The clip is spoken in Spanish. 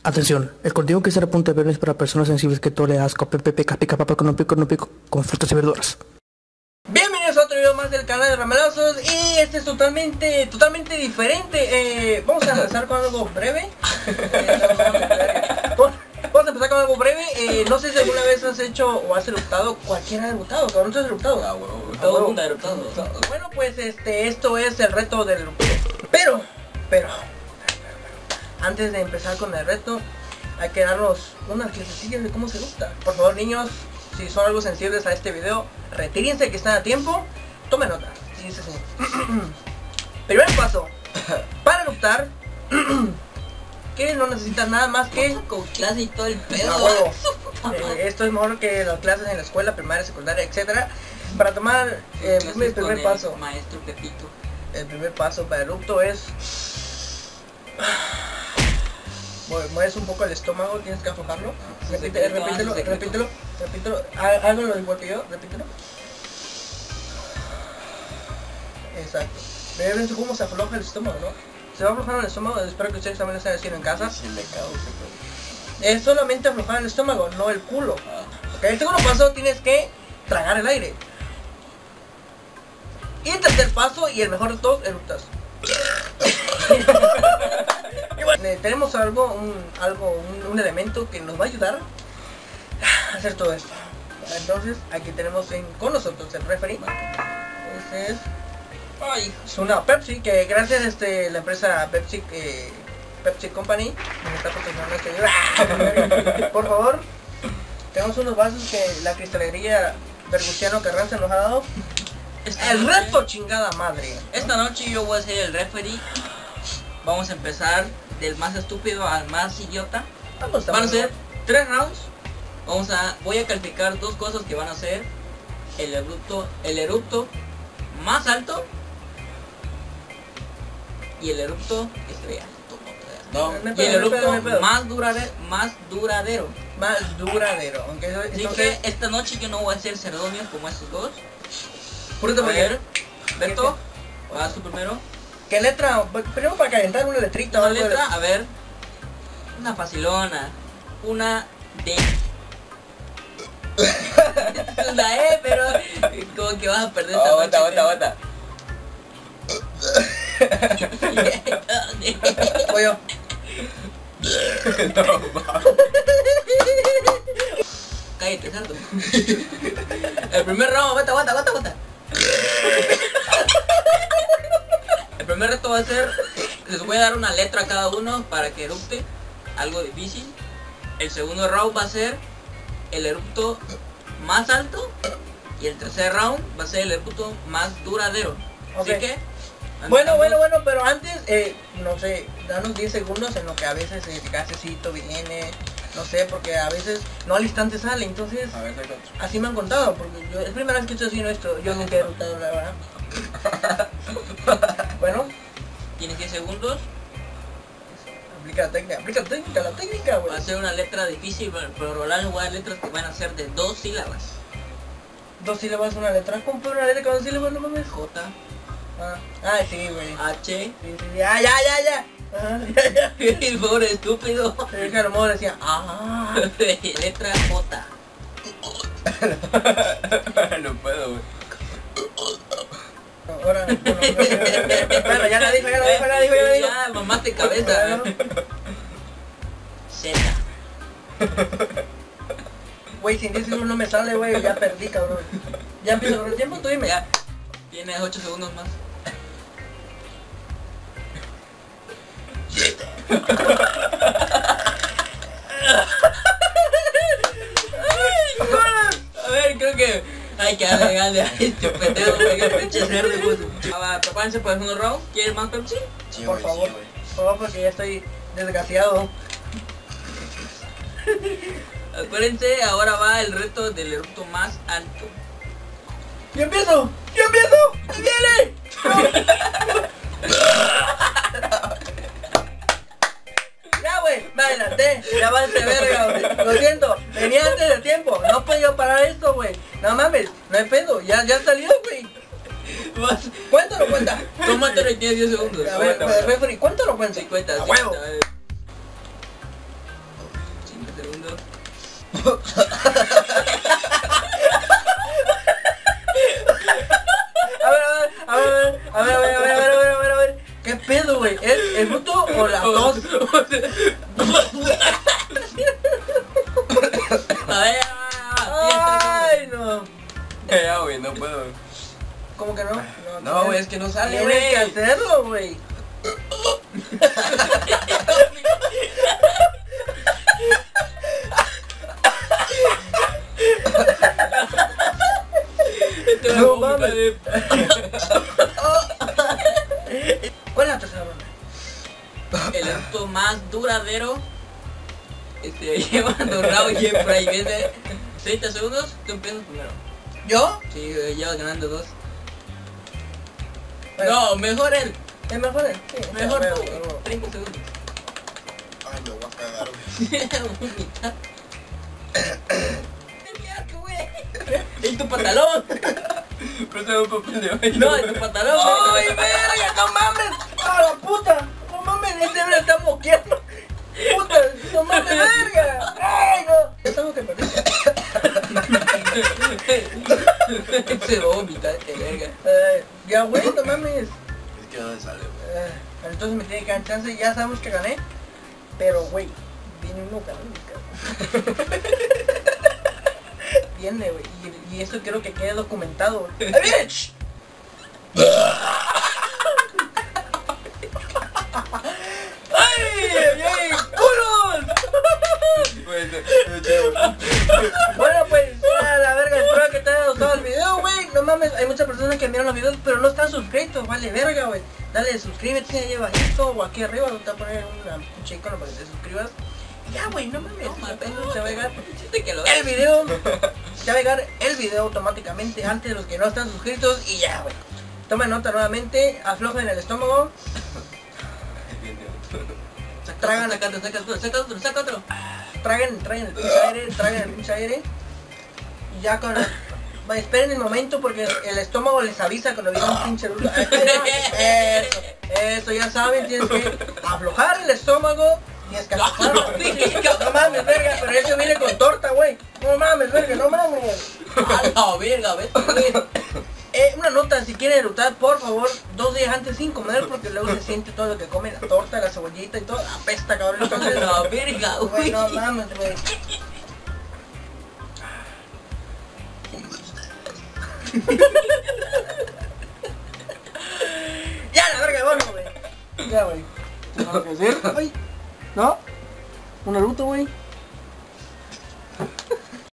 Atención, el contenido que será a punto de ver es para personas sensibles que todo le da asco, pica, papa, no pico, con frutas y verduras. Bienvenidos a otro video más del canal de Ramelosos. Y este es totalmente diferente. Vamos a empezar con algo breve. Vamos a empezar con algo breve. No sé si alguna vez has hecho o has eruptado. Cualquiera ha eruptado, cabrón. ¿Tú has eruptado? Ah, bueno, todo el mundo ha eruptado. Bueno, pues esto es el reto del erupto. Pero antes de empezar con el reto, hay que darnos unas clasecillas de cómo se erupta. Por favor, niños, si son algo sensibles a este video, retírense que están a tiempo. Tomen nota. Sí, dice así. Primer paso. Para eruptar, que no necesitas nada más que con clase y todo el pedo. a huevo. Esto es mejor que las clases en la escuela, primaria, secundaria, etcétera. Para tomar el primer paso. Maestro Pepito. El primer paso para el erupto es... Mueves un poco el estómago, tienes que aflojarlo. Repítelo. Hágalo igual que yo, repítelo. Exacto. Ven cómo se afloja el estómago, ¿no? Se va aflojando el estómago, espero que ustedes también lo estén haciendo en casa. Es solamente aflojar el estómago, no el culo. Ok, el segundo paso tienes que tragar el aire. Y el tercer paso, y el mejor de todos, eructas. Y bueno, tenemos un elemento que nos va a ayudar a hacer todo esto. Entonces aquí tenemos con nosotros el referee. Este es una Pepsi, que gracias a la empresa Pepsi Company nos está patrocinando este video. Por favor, tenemos unos vasos que la cristalería Berguciano Carranza nos ha dado. El reto, chingada madre. Esta noche yo voy a ser el referee. Vamos a empezar del más estúpido al más idiota. Van a ser 3 rounds. Voy a calificar dos cosas que van a ser el erupto más alto y el erupto que se vea. Y el erupto más duradero. Entonces, Así que esta noche yo no voy a hacer ceremonias como estos dos. A ver, Beto, vas tú primero. ¿Qué letra? Primero para calentar una letrita. Una letra, a ver. Una facilona. Una D. Una E, pero como que vas a perder esta noche. Aguanta. Voy yo. Cállate, santo. El primer round, aguanta. El primer reto va a ser, les voy a dar una letra a cada uno para que erupte, algo difícil. El segundo round va a ser el erupto más alto y el tercer round va a ser el erupto más duradero. Okay. Así que bueno, pero antes, no sé, danos 10 segundos en lo que a veces el gasecito viene, no sé, porque a veces no al instante sale, entonces a ver, así me han contado, porque yo, es primera vez que estoy haciendo esto, yo nunca he eruptado, la verdad. Bueno, tienes 10 segundos. Aplica la técnica, güey. Va a ser una letra difícil, pero las voy a dar letras que van a ser de 2 sílabas. 2 sílabas una letra, ¿cómo puedo una letra con 2 sílabas? No mames. J. Sí, güey. H. Sí. Ya. Ya. El pobre estúpido. El Carmón decía, Letra J. No puedo, güey. Ahora, bueno, ya la dijo. Ya, mamaste cabeza. Z. Güey, sin 10 segundos no me sale, güey, ya perdí, cabrón. Ya empiezo con el tiempo, tú dime. Ya. Tienes 8 segundos más. A ver, creo que hay que agregarle a este pendejo, que pinche cerdo, pues. Prepárense para el segundo round. ¿Quieres más Pepsi? Sí, Por güey, favor, porque ya estoy desgraciado. Acuérdense, ahora va el reto del erupto más alto. ¡Yo empiezo! ¡Viene! Ya, güey, me adelanté. Ya va este verga, güey. Lo siento, venía antes de tiempo. No podía parar esto, güey. No mames, no hay pedo. Ya salió, güey. ¿Cuánto lo cuenta? Tómatelo y tienes 10 segundos. A ver, referee, ¿cuánto lo cuenta? 50, a huevo. A ver. ¿Qué pedo, güey? ¿Es el bruto o la tos? A ver, Ay, no. Ya, güey, no puedo. ¿Cómo que no? No, güey, es que no sale, Tienes que güey. hacerlo, güey. No mames. ¿Cuál es la tercera ronda? el eructo más duradero llevando Raúl siempre ahí viene 30 segundos, tú empiezas primero. ¿Yo? Sí, llevas ganando 2. Bueno. No, mejor él. Es mejor él. Sí, Mejor bueno, tú. bueno. 30 segundos. Ay, me voy a cagar, güey. Vomitar. ¡En tu pantalón! Préstame un papel de baño. No, en tu pantalón. ¡Ay, verga! ¡No mames! ¡A la puta! ¡No mames! ¡Este me está moqueando! ¡Puta! ¡No mames, verga! ¡Ay, no! Es algo que perdí. Se va a vomitar, este verga. Ya, güey, no mames. Es que no me sale, güey. Entonces me tiene que dar chance. Ya sabemos que gané. Pero, güey, viene uno ganando, cabrón. Viene, güey. Y esto quiero que quede documentado, güey. ¡Ahí viene! ¡Shh! ¡Ay! ¡Culos! Güey, Bueno, pues, a la verga, espero que te haya gustado el video, güey. No mames, hay muchas personas que miran los videos, pero no están suscritos, vale, verga, güey. Dale, suscríbete ahí abajito o aquí arriba, te voy a poner un chicono para que te suscribas. Y ya, güey, no mames, se va a llegar Que lo el video. Se va a llegar el video automáticamente antes de los que no están suscritos y ya, güey. Tomen nota nuevamente, aflojen el estómago. Tragan, saca otro. traguen el pinche aire y ya con esperen el momento porque el estómago les avisa cuando viene un pinche bruto. Eso ya saben, tienes que aflojar el estómago y escapar. No mames, verga, pero eso viene con torta, güey. No mames, verga, no mames. No, verga, vete. Una nota, si quieren eructar, por favor, 2 días antes sin comer porque luego se siente todo lo que comen, la torta, la cebollita y todo, apesta, cabrón. Entonces, No, verga, güey, güey. no mames, güey. Ya, la verga, bueno, güey. Ya, güey. ¿Qué tengo que hacer? Ay, ¿no? ¿Un Naruto, güey?